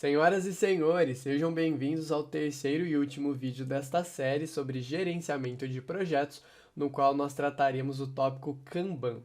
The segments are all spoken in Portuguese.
Senhoras e senhores, sejam bem-vindos ao terceiro e último vídeo desta série sobre gerenciamento de projetos, no qual nós trataremos o tópico Kanban.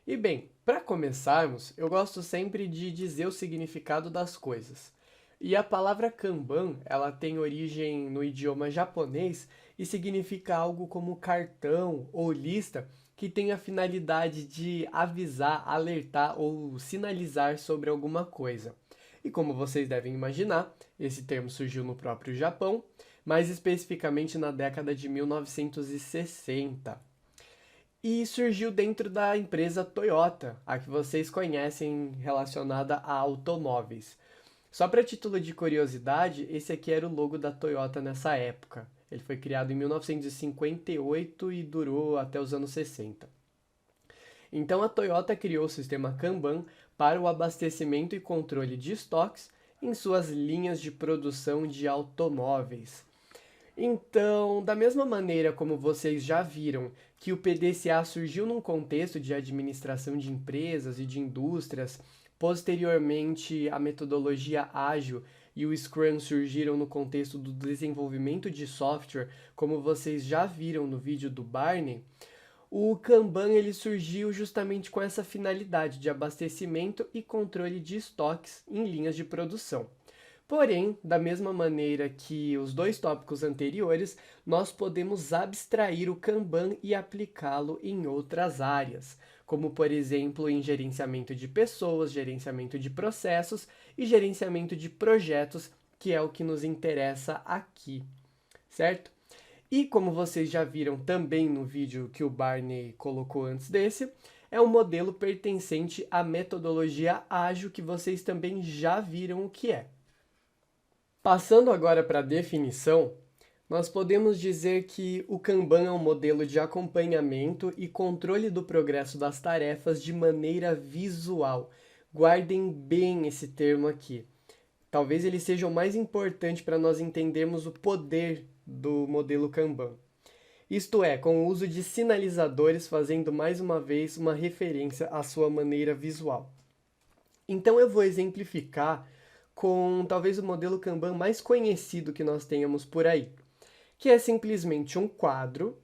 E bem, para começarmos, eu gosto sempre de dizer o significado das coisas. E a palavra Kanban, ela tem origem no idioma japonês e significa algo como cartão ou lista que tem a finalidade de avisar, alertar ou sinalizar sobre alguma coisa. E como vocês devem imaginar, esse termo surgiu no próprio Japão, mais especificamente na década de 1960. E surgiu dentro da empresa Toyota, a que vocês conhecem relacionada a automóveis. Só para título de curiosidade, esse aqui era o logo da Toyota nessa época. Ele foi criado em 1958 e durou até os anos 60. Então a Toyota criou o sistema Kanban para o abastecimento e controle de estoques em suas linhas de produção de automóveis. Então, da mesma maneira como vocês já viram que o PDCA surgiu num contexto de administração de empresas e de indústrias, posteriormente a metodologia ágil e o Scrum surgiram no contexto do desenvolvimento de software, como vocês já viram no vídeo do Barney, o Kanban ele surgiu justamente com essa finalidade de abastecimento e controle de estoques em linhas de produção. Porém, da mesma maneira que os dois tópicos anteriores, nós podemos abstrair o Kanban e aplicá-lo em outras áreas, como por exemplo em gerenciamento de pessoas, gerenciamento de processos e gerenciamento de projetos, que é o que nos interessa aqui, certo? E como vocês já viram também no vídeo que o Barney colocou antes desse, é um modelo pertencente à metodologia ágil que vocês também já viram o que é. Passando agora para a definição, nós podemos dizer que o Kanban é um modelo de acompanhamento e controle do progresso das tarefas de maneira visual. Guardem bem esse termo aqui. Talvez ele seja o mais importante para nós entendermos o poder do modelo Kanban. Isto é, com o uso de sinalizadores, fazendo mais uma vez uma referência à sua maneira visual. Então eu vou exemplificar com talvez o modelo Kanban mais conhecido que nós tenhamos por aí, que é simplesmente um quadro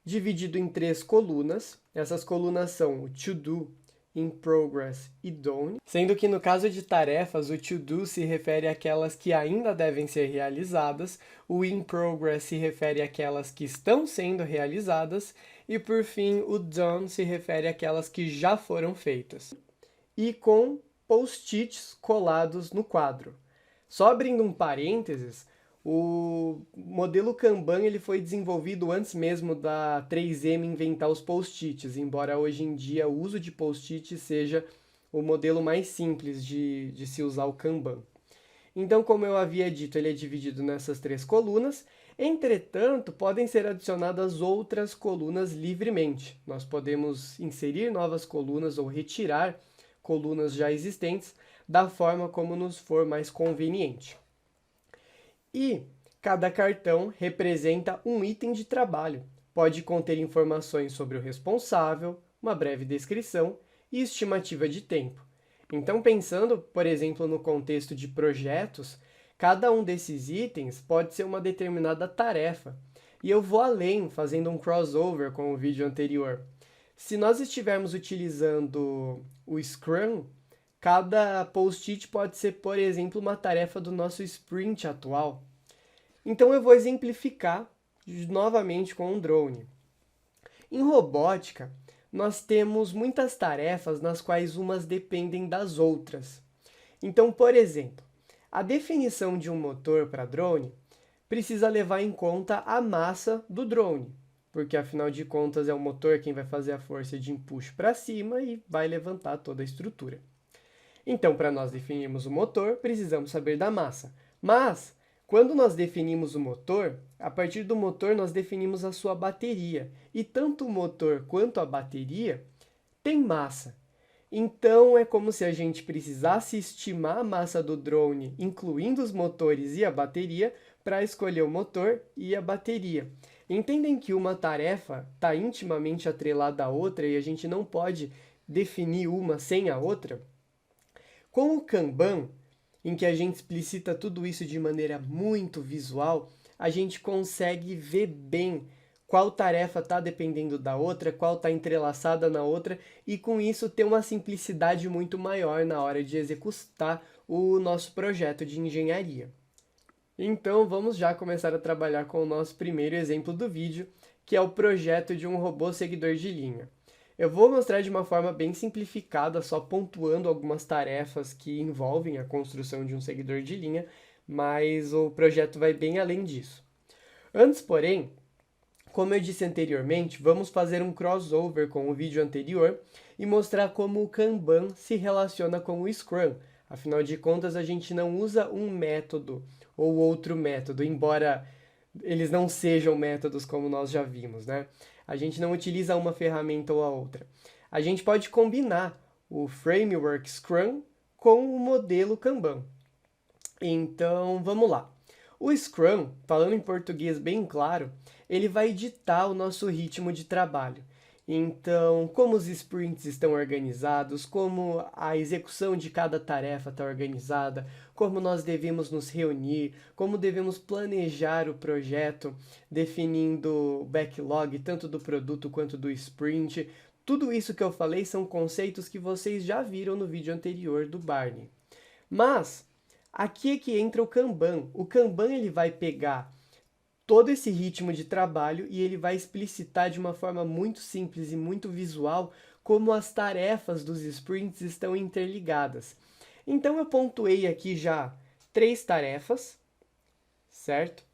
dividido em 3 colunas. Essas colunas são o To Do, In Progress e Done, sendo que no caso de tarefas, o To Do se refere àquelas que ainda devem ser realizadas, o In Progress se refere àquelas que estão sendo realizadas e, por fim, o Done se refere àquelas que já foram feitas. E com post-its colados no quadro. Só abrindo um parênteses, o modelo Kanban ele foi desenvolvido antes mesmo da 3M inventar os post-its, embora hoje em dia o uso de post-its seja o modelo mais simples de se usar o Kanban. Então, como eu havia dito, ele é dividido nessas 3 colunas, entretanto, podem ser adicionadas outras colunas livremente. Nós podemos inserir novas colunas ou retirar colunas já existentes da forma como nos for mais conveniente. E cada cartão representa um item de trabalho. Pode conter informações sobre o responsável, uma breve descrição e estimativa de tempo. Então, pensando, por exemplo, no contexto de projetos, cada um desses itens pode ser uma determinada tarefa. E eu vou além, fazendo um crossover com o vídeo anterior. Se nós estivermos utilizando o Scrum, cada post-it pode ser, por exemplo, uma tarefa do nosso sprint atual. Então eu vou exemplificar novamente com um drone. Em robótica, nós temos muitas tarefas nas quais umas dependem das outras. Então, por exemplo, a definição de um motor para drone precisa levar em conta a massa do drone, porque afinal de contas é o motor quem vai fazer a força de empuxo para cima e vai levantar toda a estrutura. Então, para nós definirmos o motor, precisamos saber da massa. Mas, quando nós definimos o motor, a partir do motor nós definimos a sua bateria. E tanto o motor quanto a bateria têm massa. Então, é como se a gente precisasse estimar a massa do drone, incluindo os motores e a bateria, para escolher o motor e a bateria. Entendem que uma tarefa está intimamente atrelada à outra e a gente não pode definir uma sem a outra? Com o Kanban, em que a gente explicita tudo isso de maneira muito visual, a gente consegue ver bem qual tarefa está dependendo da outra, qual está entrelaçada na outra, e com isso ter uma simplicidade muito maior na hora de executar o nosso projeto de engenharia. Então vamos já começar a trabalhar com o nosso primeiro exemplo do vídeo, que é o projeto de um robô seguidor de linha. Eu vou mostrar de uma forma bem simplificada, só pontuando algumas tarefas que envolvem a construção de um seguidor de linha, mas o projeto vai bem além disso. Antes, porém, como eu disse anteriormente, vamos fazer um crossover com o vídeo anterior e mostrar como o Kanban se relaciona com o Scrum. Afinal de contas, a gente não usa um método ou outro método, embora eles não sejam métodos como nós já vimos, né? A gente não utiliza uma ferramenta ou a outra. A gente pode combinar o framework Scrum com o modelo Kanban. Então, vamos lá. O Scrum, falando em português bem claro, ele vai ditar o nosso ritmo de trabalho. Então, como os sprints estão organizados, como a execução de cada tarefa está organizada, como nós devemos nos reunir, como devemos planejar o projeto, definindo o backlog tanto do produto quanto do sprint. Tudo isso que eu falei são conceitos que vocês já viram no vídeo anterior do Barney. Mas aqui é que entra o Kanban. O Kanban ele vai pegar todo esse ritmo de trabalho e ele vai explicitar de uma forma muito simples e muito visual como as tarefas dos sprints estão interligadas. Então eu pontuei aqui já 3 tarefas, certo?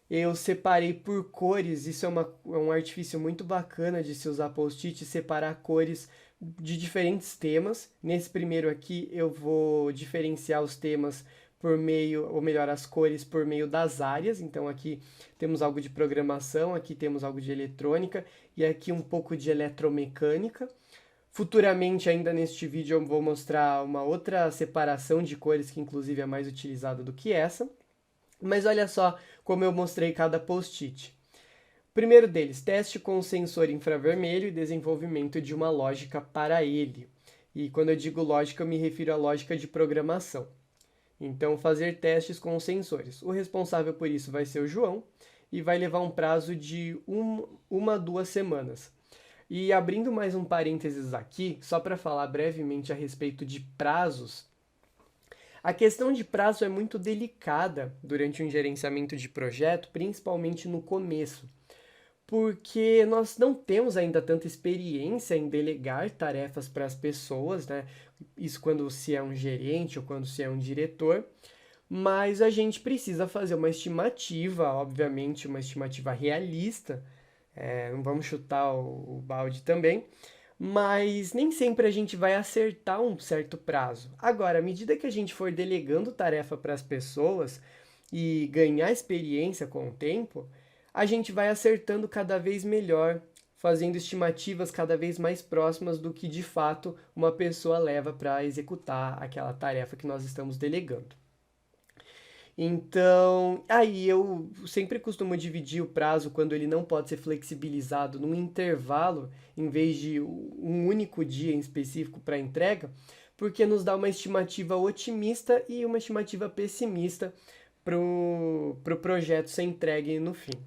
Eu separei por cores, isso é um artifício muito bacana de se usar post-it, separar cores de diferentes temas. Nesse primeiro aqui eu vou diferenciar os temas por meio, ou melhor, as cores por meio das áreas. Então aqui temos algo de programação, aqui temos algo de eletrônica e aqui um pouco de eletromecânica. Futuramente, ainda neste vídeo, eu vou mostrar uma outra separação de cores que inclusive é mais utilizada do que essa. Mas olha só como eu mostrei cada post-it. Primeiro deles, teste com o sensor infravermelho e desenvolvimento de uma lógica para ele. E quando eu digo lógica, eu me refiro à lógica de programação. Então, fazer testes com os sensores. O responsável por isso vai ser o João e vai levar um prazo de 1 a 2 semanas. E abrindo mais um parênteses aqui, só para falar brevemente a respeito de prazos, a questão de prazo é muito delicada durante um gerenciamento de projeto, principalmente no começo, porque nós não temos ainda tanta experiência em delegar tarefas para as pessoas, né? Isso quando se é um gerente ou quando se é um diretor, mas a gente precisa fazer uma estimativa, obviamente, uma estimativa realista, não vamos chutar o balde também, mas nem sempre a gente vai acertar um certo prazo. Agora, à medida que a gente for delegando tarefa para as pessoas e ganhar experiência com o tempo, a gente vai acertando cada vez melhor, fazendo estimativas cada vez mais próximas do que de fato uma pessoa leva para executar aquela tarefa que nós estamos delegando. Então, aí eu sempre costumo dividir o prazo quando ele não pode ser flexibilizado num intervalo, em vez de um único dia em específico para entrega, porque nos dá uma estimativa otimista e uma estimativa pessimista para o projeto ser entregue no fim.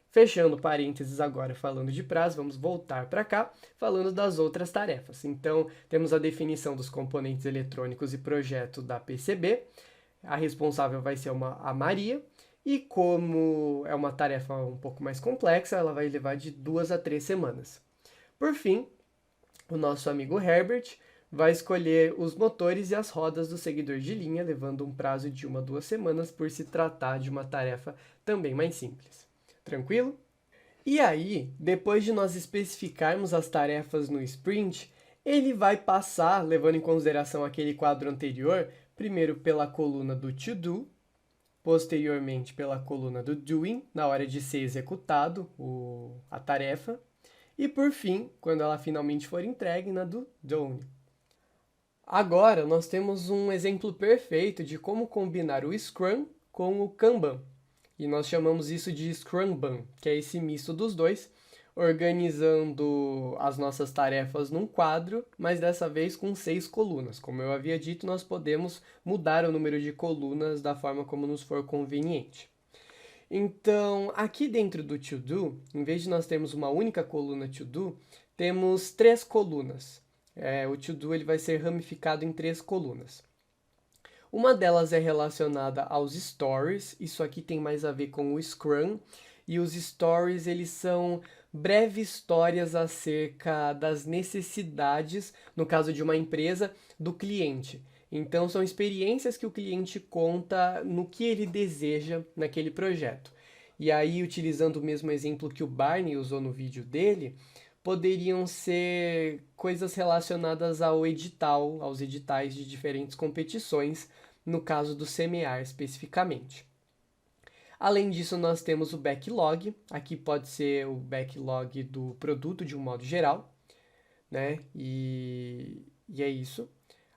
Fechando parênteses agora falando de prazo, vamos voltar para cá falando das outras tarefas. Então, temos a definição dos componentes eletrônicos e projeto da PCB. A responsável vai ser a Maria, e como é uma tarefa um pouco mais complexa, ela vai levar de 2 a 3 semanas. Por fim, o nosso amigo Herbert vai escolher os motores e as rodas do seguidor de linha, levando um prazo de 1 a 2 semanas por se tratar de uma tarefa também mais simples. Tranquilo? E aí, depois de nós especificarmos as tarefas no sprint, ele vai passar, levando em consideração aquele quadro anterior, primeiro pela coluna do to do, posteriormente pela coluna do doing, na hora de ser executado a tarefa, e por fim, quando ela finalmente for entregue, na do done. Agora, nós temos um exemplo perfeito de como combinar o Scrum com o Kanban. E nós chamamos isso de Scrumban, que é esse misto dos dois, organizando as nossas tarefas num quadro, mas dessa vez com 6 colunas. Como eu havia dito, nós podemos mudar o número de colunas da forma como nos for conveniente. Então, aqui dentro do To Do, em vez de nós termos uma única coluna To Do, temos 3 colunas. O To Do ele vai ser ramificado em 3 colunas. Uma delas é relacionada aos stories, isso aqui tem mais a ver com o Scrum, e os stories eles são breves histórias acerca das necessidades, no caso de uma empresa, do cliente. Então são experiências que o cliente conta no que ele deseja naquele projeto. E aí, utilizando o mesmo exemplo que o Barney usou no vídeo dele, poderiam ser coisas relacionadas ao edital, aos editais de diferentes competições, no caso do semear especificamente. Além disso, nós temos o backlog, aqui pode ser o backlog do produto de um modo geral, né? E é isso.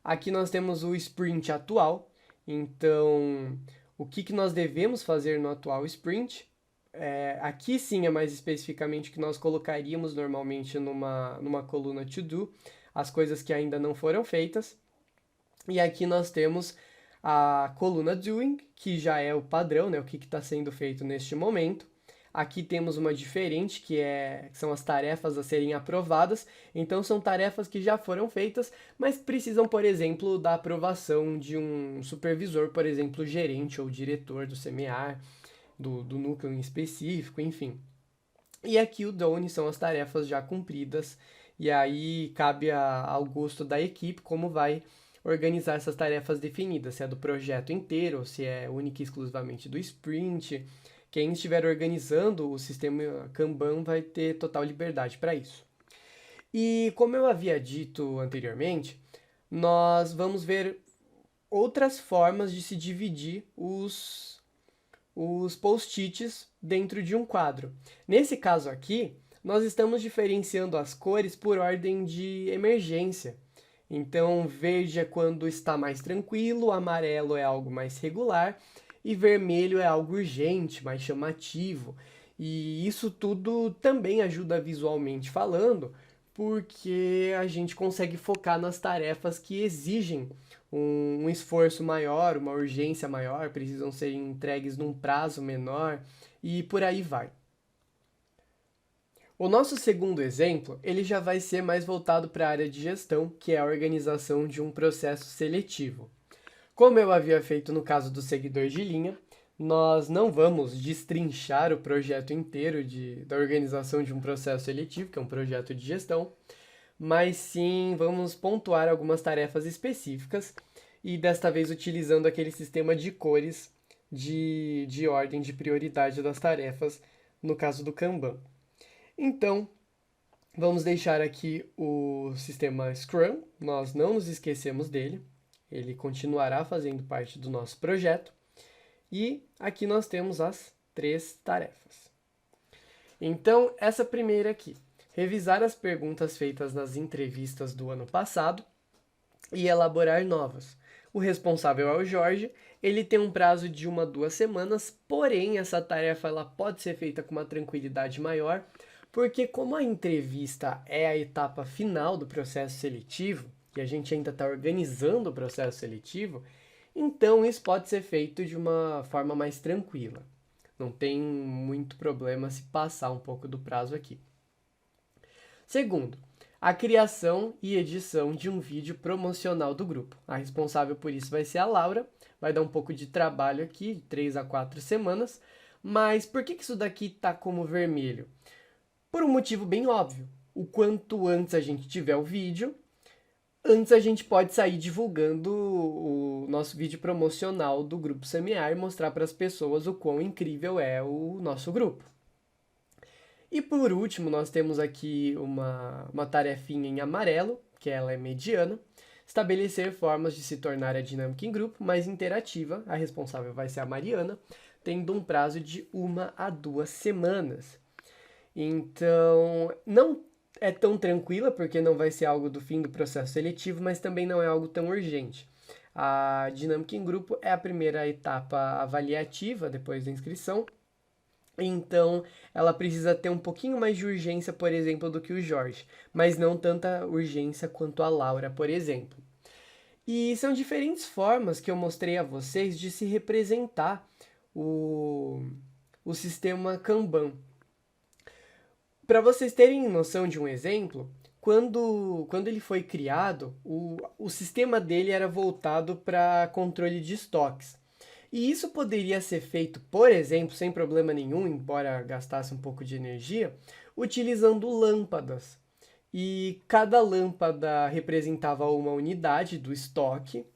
Aqui nós temos o sprint atual, então o que nós devemos fazer no atual sprint. Aqui sim é mais especificamente que nós colocaríamos normalmente numa coluna to do, as coisas que ainda não foram feitas. E aqui nós temos a coluna doing, que já é o padrão, né, o que está sendo feito neste momento. Aqui temos uma diferente, que são as tarefas a serem aprovadas. Então, são tarefas que já foram feitas, mas precisam, por exemplo, da aprovação de um supervisor, por exemplo, gerente ou diretor do semear, do núcleo em específico, enfim. E aqui o done são as tarefas já cumpridas, e aí cabe ao gosto da equipe como vai organizar essas tarefas definidas, se é do projeto inteiro, ou se é única e exclusivamente do sprint. Quem estiver organizando o sistema Kanban vai ter total liberdade para isso. E como eu havia dito anteriormente, nós vamos ver outras formas de se dividir os post-its dentro de um quadro. Nesse caso aqui, nós estamos diferenciando as cores por ordem de emergência. Então, verde é quando está mais tranquilo, amarelo é algo mais regular e vermelho é algo urgente, mais chamativo. E isso tudo também ajuda visualmente falando, porque a gente consegue focar nas tarefas que exigem um esforço maior, uma urgência maior, precisam ser entregues num prazo menor e por aí vai. O nosso segundo exemplo, ele já vai ser mais voltado para a área de gestão, que é a organização de um processo seletivo. Como eu havia feito no caso do seguidor de linha, nós não vamos destrinchar o projeto inteiro da organização de um processo seletivo, que é um projeto de gestão, mas sim vamos pontuar algumas tarefas específicas e desta vez utilizando aquele sistema de cores de ordem de prioridade das tarefas, no caso do Kanban. Então, vamos deixar aqui o sistema Scrum, nós não nos esquecemos dele, ele continuará fazendo parte do nosso projeto. E aqui nós temos as 3 tarefas. Então, essa primeira aqui, revisar as perguntas feitas nas entrevistas do ano passado e elaborar novas. O responsável é o Jorge, ele tem um prazo de 1 a 2 semanas, porém essa tarefa ela pode ser feita com uma tranquilidade maior, porque como a entrevista é a etapa final do processo seletivo, e a gente ainda está organizando o processo seletivo, então isso pode ser feito de uma forma mais tranquila. Não tem muito problema se passar um pouco do prazo aqui. Segundo, a criação e edição de um vídeo promocional do grupo. A responsável por isso vai ser a Laura, vai dar um pouco de trabalho aqui, de 3 a 4 semanas, mas por que isso daqui está como vermelho? Por um motivo bem óbvio. O quanto antes a gente tiver o vídeo, antes a gente pode sair divulgando o nosso vídeo promocional do Grupo Semear e mostrar para as pessoas o quão incrível é o nosso grupo. E por último, nós temos aqui uma tarefinha em amarelo, que ela é mediana. Estabelecer formas de se tornar a dinâmica em grupo mais interativa. A responsável vai ser a Mariana, tendo um prazo de 1 a 2 semanas. Então, não é tão tranquila, porque não vai ser algo do fim do processo seletivo, mas também não é algo tão urgente. A dinâmica em grupo é a primeira etapa avaliativa depois da inscrição, Então, ela precisa ter um pouquinho mais de urgência, por exemplo, do que o Jorge, mas não tanta urgência quanto a Laura, por exemplo. E são diferentes formas que eu mostrei a vocês de se representar o, o sistema Kanban. Para vocês terem noção de um exemplo, quando ele foi criado, o sistema dele era voltado para controle de estoques. E isso poderia ser feito, por exemplo, sem problema nenhum, embora gastasse um pouco de energia, utilizando lâmpadas. E cada lâmpada representava uma unidade do estoque,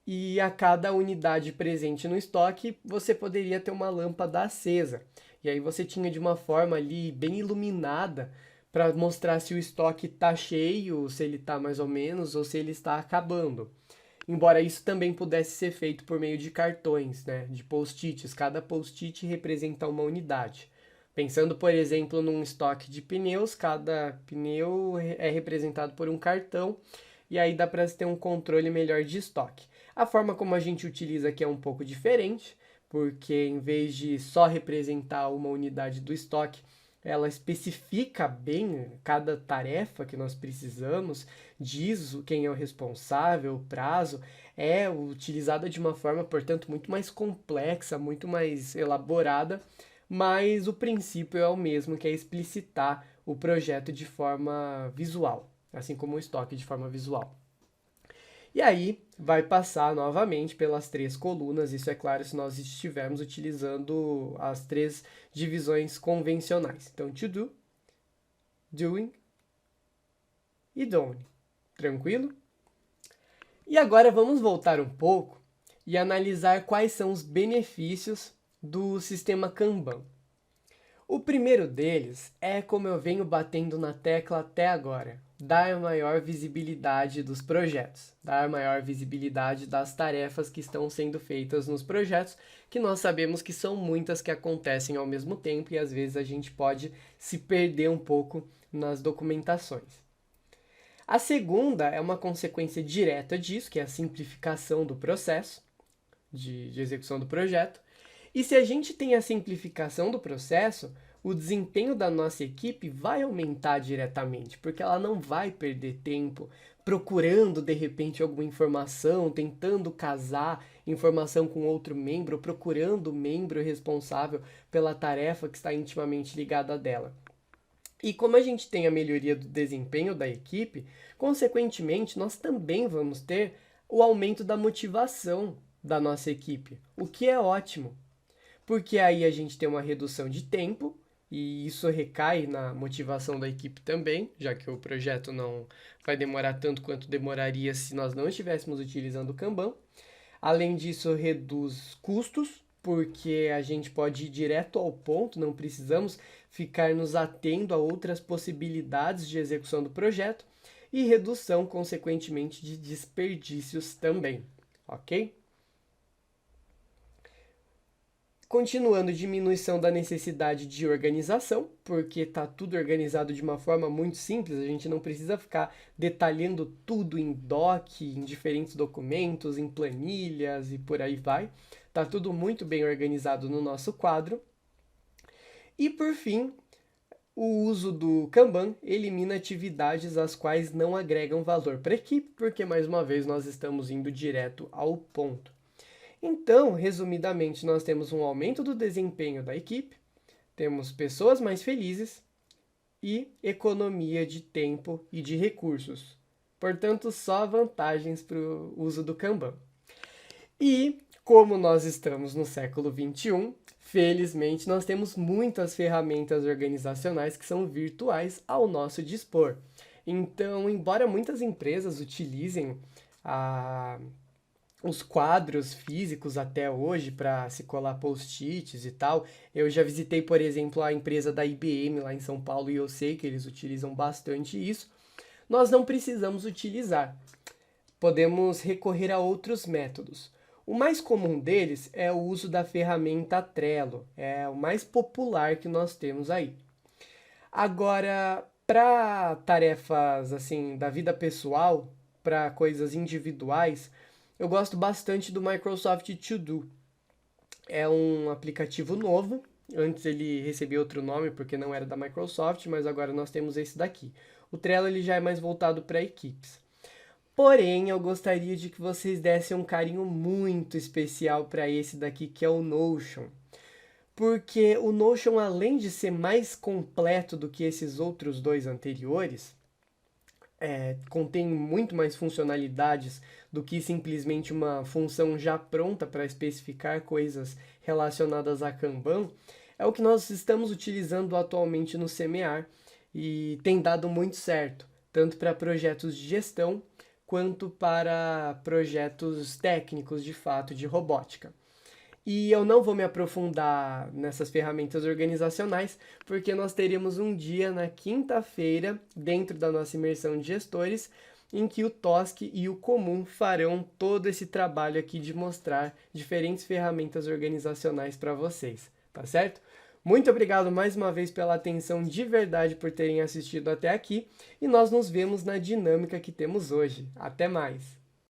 e a cada unidade presente no estoque você poderia ter uma lâmpada acesa. E aí você tinha de uma forma ali bem iluminada para mostrar se o estoque está cheio, se ele está mais ou menos ou se ele está acabando. Embora isso também pudesse ser feito por meio de cartões, né, de post-its. Cada post-it representa uma unidade. Pensando, por exemplo, num estoque de pneus, cada pneu é representado por um cartão e aí dá para ter um controle melhor de estoque. A forma como a gente utiliza aqui é um pouco diferente, porque em vez de só representar uma unidade do estoque, ela especifica bem cada tarefa que nós precisamos, diz quem é o responsável, o prazo, é utilizada de uma forma, portanto, muito mais complexa, muito mais elaborada, mas o princípio é o mesmo, que é explicitar o projeto de forma visual, assim como o estoque de forma visual. E aí vai passar novamente pelas três colunas, isso é claro se nós estivermos utilizando as três divisões convencionais. Então, to do, doing e done. Tranquilo? E agora vamos voltar um pouco e analisar quais são os benefícios do sistema Kanban. O primeiro deles é, como eu venho batendo na tecla até agora, dar maior visibilidade dos projetos, dar maior visibilidade das tarefas que estão sendo feitas nos projetos, que nós sabemos que são muitas que acontecem ao mesmo tempo e às vezes a gente pode se perder um pouco nas documentações. A segunda é uma consequência direta disso, que é a simplificação do processo de execução do projeto. E se a gente tem a simplificação do processo, o desempenho da nossa equipe vai aumentar diretamente, porque ela não vai perder tempo procurando de repente alguma informação, tentando casar informação com outro membro, procurando o membro responsável pela tarefa que está intimamente ligada a dela. E como a gente tem a melhoria do desempenho da equipe, consequentemente, nós também vamos ter o aumento da motivação da nossa equipe, o que é ótimo, porque aí a gente tem uma redução de tempo e isso recai na motivação da equipe também, já que o projeto não vai demorar tanto quanto demoraria se nós não estivéssemos utilizando o Kanban. Além disso, reduz custos, porque a gente pode ir direto ao ponto, não precisamos ficar nos atendo a outras possibilidades de execução do projeto e redução, consequentemente, de desperdícios também, ok? Continuando, diminuição da necessidade de organização, porque está tudo organizado de uma forma muito simples, a gente não precisa ficar detalhando tudo em doc, em diferentes documentos, em planilhas e por aí vai. Está tudo muito bem organizado no nosso quadro. E por fim, o uso do Kanban elimina atividades as quais não agregam valor para a equipe, porque mais uma vez nós estamos indo direto ao ponto. Então, resumidamente, nós temos um aumento do desempenho da equipe, temos pessoas mais felizes e economia de tempo e de recursos. Portanto, só vantagens para o uso do Kanban. E, como nós estamos no século XXI, felizmente nós temos muitas ferramentas organizacionais que são virtuais ao nosso dispor. Então, embora muitas empresas utilizem os quadros físicos até hoje para se colar post-its e tal. Eu já visitei, por exemplo, a empresa da IBM lá em São Paulo e eu sei que eles utilizam bastante isso. Nós não precisamos utilizar. Podemos recorrer a outros métodos. O mais comum deles é o uso da ferramenta Trello, é o mais popular que nós temos aí. Agora, para tarefas assim da vida pessoal, para coisas individuais, eu gosto bastante do Microsoft To Do. É um aplicativo novo Antes ele recebia outro nome porque não era da Microsoft, mas agora nós temos esse daqui. O Trello ele já é mais voltado para equipes. Porém, eu gostaria de que vocês dessem um carinho muito especial para esse daqui, que é o Notion. Porque o Notion, além de ser mais completo do que esses outros dois anteriores, contém muito mais funcionalidades do que simplesmente uma função já pronta para especificar coisas relacionadas a Kanban, é o que nós estamos utilizando atualmente no Semear e tem dado muito certo, tanto para projetos de gestão quanto para projetos técnicos de fato de robótica. E eu não vou me aprofundar nessas ferramentas organizacionais, porque nós teremos um dia na quinta-feira, dentro da nossa imersão de gestores, em que o TOSC e o Comum farão todo esse trabalho aqui de mostrar diferentes ferramentas organizacionais para vocês, tá certo? Muito obrigado mais uma vez pela atenção de verdade por terem assistido até aqui e nós nos vemos na dinâmica que temos hoje. Até mais!